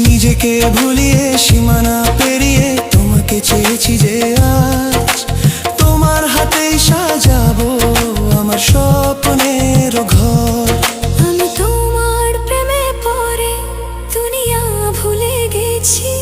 নিজেকে ভুলিয়ে সীমানা পেরিয়ে তোমাকে চেয়েছি যে আজ তোমার হাতেই সাজাবো আমার স্বপ্নের ঘর। আমি তোমার প্রেমে পড়ে দুনিয়া ভুলে গেছি।